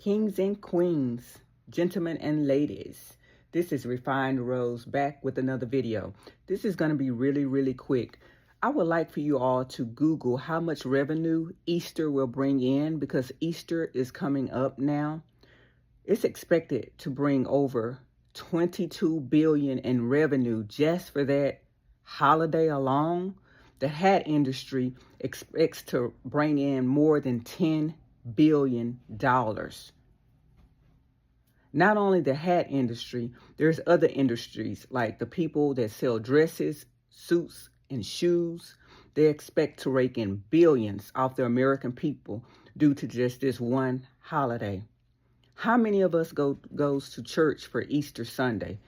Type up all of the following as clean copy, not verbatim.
Kings and queens, gentlemen and ladies, this is Refined Rose back with another video. This is going to be really quick. I would like for you all to Google how much revenue Easter will bring in, because Easter is coming up now. It's expected to bring over $22 billion in revenue just for that holiday alone. The hat industry expects to bring in more than $10 billion. Not only the hat industry, there's other industries like the people that sell dresses, suits, and shoes. They expect to rake in billions off the American people due to just this one holiday. How many of us goes to church for Easter Sunday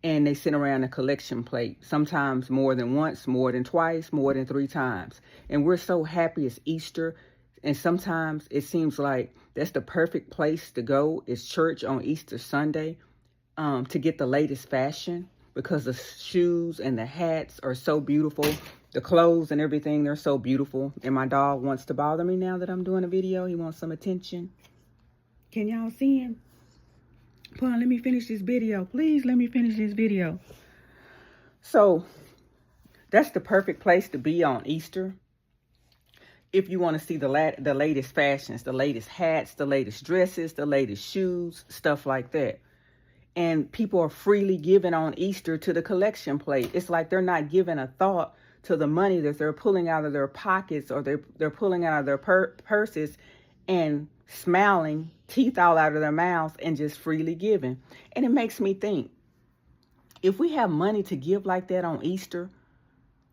and they sit around a collection plate, sometimes more than once, more than twice, more than 3 times. And we're so happy it's Easter. And sometimes it seems like that's the perfect place to go, is church on Easter Sunday, to get the latest fashion, because the shoes and the hats are so beautiful. The clothes and everything, they're so beautiful. And my dog wants to bother me now that I'm doing a video. He wants some attention. Can y'all see him? Come on, let me finish this video. Please let me finish this video. So that's the perfect place to be on Easter. If you want to see the latest fashions, the latest hats, the latest dresses, the latest shoes, stuff like that. And people are freely giving on Easter to the collection plate. It's like they're not giving a thought to the money that they're pulling out of their pockets, or they're pulling out of their purses and smiling, teeth all out of their mouths, and just freely giving. And it makes me think, if we have money to give like that on Easter,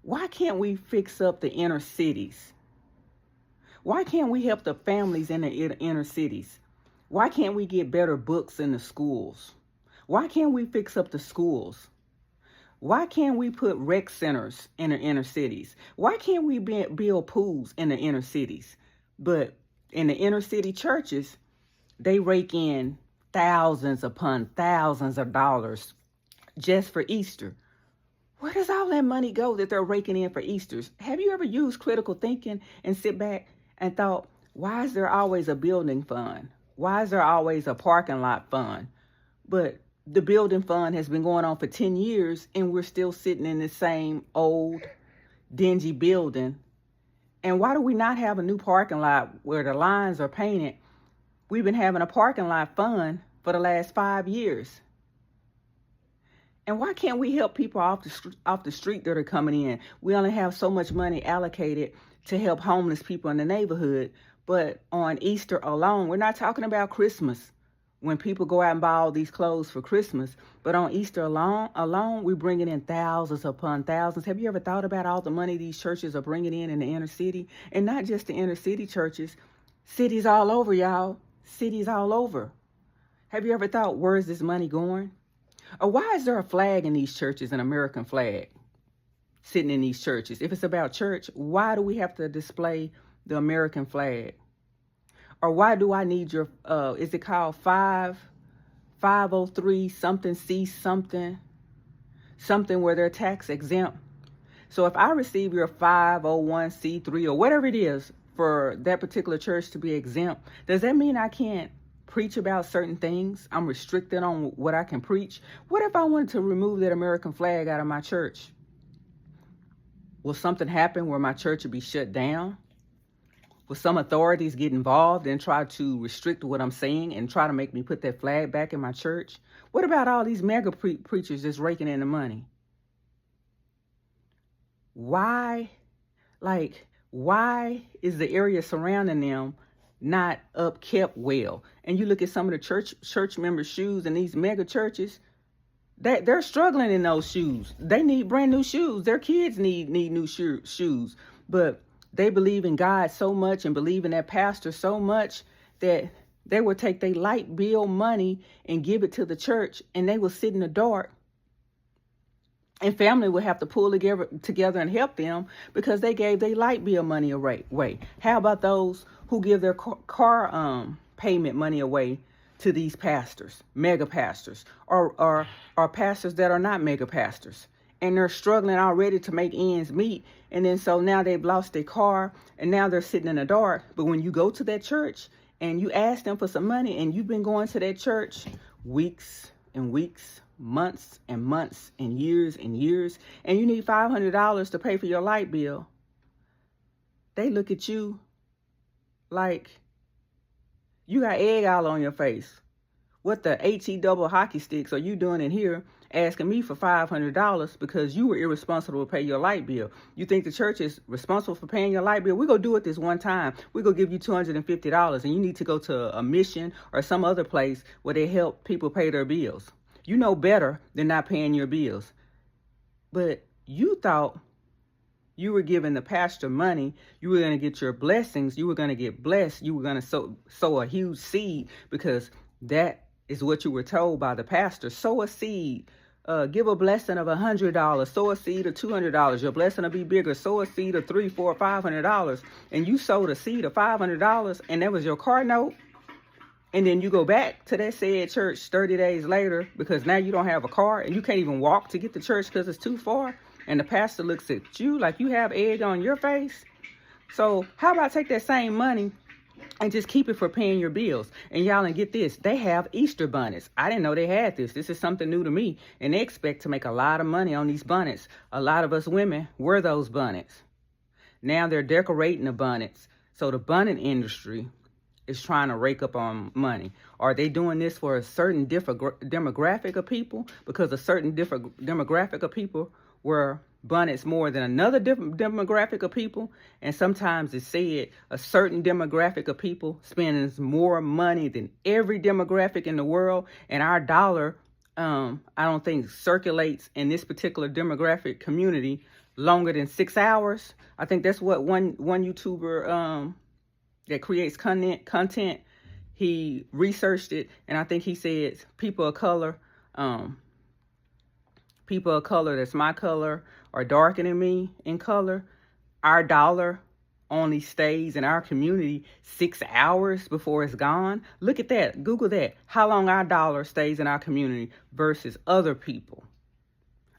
why can't we fix up the inner cities? Why can't we help the families in the inner cities? Why can't we get better books in the schools? Why can't we fix up the schools? Why can't we put rec centers in the inner cities? Why can't we build pools in the inner cities? But in the inner city churches, they rake in thousands upon thousands of dollars just for Easter. Where does all that money go that they're raking in for Easters? Have you ever used critical thinking and sit back and thought, why is there always a building fund? Why is there always a parking lot fund? But the building fund has been going on for 10 years and we're still sitting in the same old, dingy building. And why do we not have a new parking lot where the lines are painted? We've been having a parking lot fund for the last 5 years. And why can't we help people off the street that are coming in? We only have so much money allocated to help homeless people in the neighborhood. But on Easter alone, we're not talking about Christmas, when people go out and buy all these clothes for Christmas. But on Easter alone, we're bringing in thousands upon thousands. Have you ever thought about all the money these churches are bringing in the inner city? And not just the inner city churches, cities all over, y'all. Cities all over. Have you ever thought, where's this money going? Or why is there a flag in these churches, an American flag, sitting in these churches? If it's about church, why do we have to display the American flag? Or why do I need your, is it called 503 something C something where they're tax exempt? So if I receive your 501c3 or whatever it is for that particular church to be exempt, does that mean I can't preach about certain things? I'm restricted on what I can preach. What if I wanted to remove that American flag out of my church? Will something happen where my church will be shut down? Will some authorities get involved and try to restrict what I'm saying and try to make me put that flag back in my church? What about all these mega preachers just raking in the money? Why is the area surrounding them not upkept well? And you look at some of the church members' shoes in these mega churches, they're struggling in those shoes. They need brand new shoes. Their kids need new shoes. But they believe in God so much and believe in that pastor so much that they will take their light bill money and give it to the church, and they will sit in the dark. And family will have to pull together and help them because they gave their light bill money away. How about those who give their car payment money away to these pastors, mega pastors, or pastors that are not mega pastors? And they're struggling already to make ends meet. And then so now they've lost their car and now they're sitting in the dark. But when you go to that church and you ask them for some money, and you've been going to that church weeks and weeks, months and months, and years, and you need $500 to pay for your light bill, they look at you like you got egg all on your face. What the HE double hockey sticks are you doing in here asking me for $500 because you were irresponsible to pay your light bill? You think the church is responsible for paying your light bill? We're going to do it this one time. We're going to give you $250, and you need to go to a mission or some other place where they help people pay their bills. You know better than not paying your bills. But you thought you were giving the pastor money, you were going to get your blessings, you were going to get blessed, you were going to sow a huge seed, because that is what you were told by the pastor. Sow a seed. Give a blessing of $100. Sow a seed of $200. Your blessing will be bigger. Sow a seed of $300, $400, $500. And you sowed a seed of $500, and that was your car note. And then you go back to that said church 30 days later because now you don't have a car and you can't even walk to get to church because it's too far. And the pastor looks at you like you have egg on your face. So how about take that same money and just keep it for paying your bills? And y'all, and get this, they have Easter bonnets. I didn't know they had this. This is something new to me. And they expect to make a lot of money on these bonnets. A lot of us women wear those bonnets. Now they're decorating the bonnets. So the bonnet industry is trying to rake up on money. Are they doing this for a certain different demographic of people? Because a certain different demographic of people wear bonnets more than another different demographic of people. And sometimes it's said a certain demographic of people spends more money than every demographic in the world. And our dollar, I don't think circulates in this particular demographic community longer than 6 hours. I think that's what one YouTuber that creates content, he researched it, and I think he said people of color that's my color or darker than me in color, our dollar only stays in our community 6 hours before it's gone. Look at that. Google that. How long our dollar stays in our community versus other people.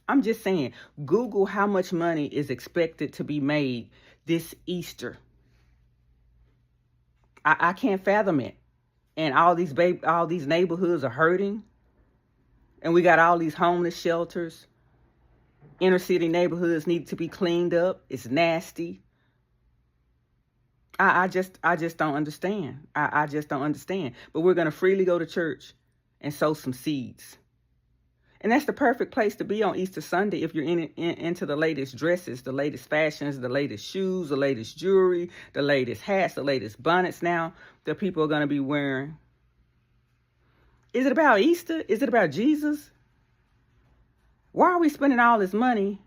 I'm just saying, Google how much money is expected to be made this Easter. I can't fathom it. And all these neighborhoods are hurting. And we got all these homeless shelters. Inner city neighborhoods need to be cleaned up. It's nasty. I just don't understand. I just don't understand. But we're going to freely go to church and sow some seeds. And that's the perfect place to be on Easter Sunday if you're into the latest dresses, the latest fashions, the latest shoes, the latest jewelry, the latest hats, the latest bonnets now that people are going to be wearing. Is it about Easter? Is it about Jesus? Why are we spending all this money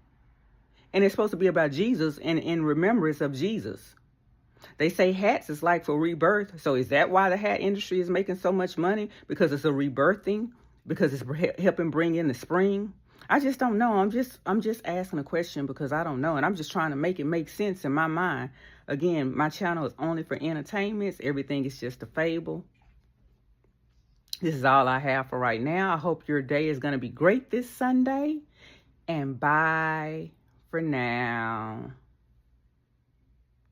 and it's supposed to be about Jesus and in remembrance of Jesus? They say hats is like for rebirth. So is that why the hat industry is making so much money? Because it's a rebirthing? Because it's helping bring in the spring? I just don't know. I'm just asking a question because I don't know. And I'm just trying to make it make sense in my mind. Again, my channel is only for entertainment. Everything is just a fable. This is all I have for right now. I hope your day is going to be great this Sunday. And bye for now.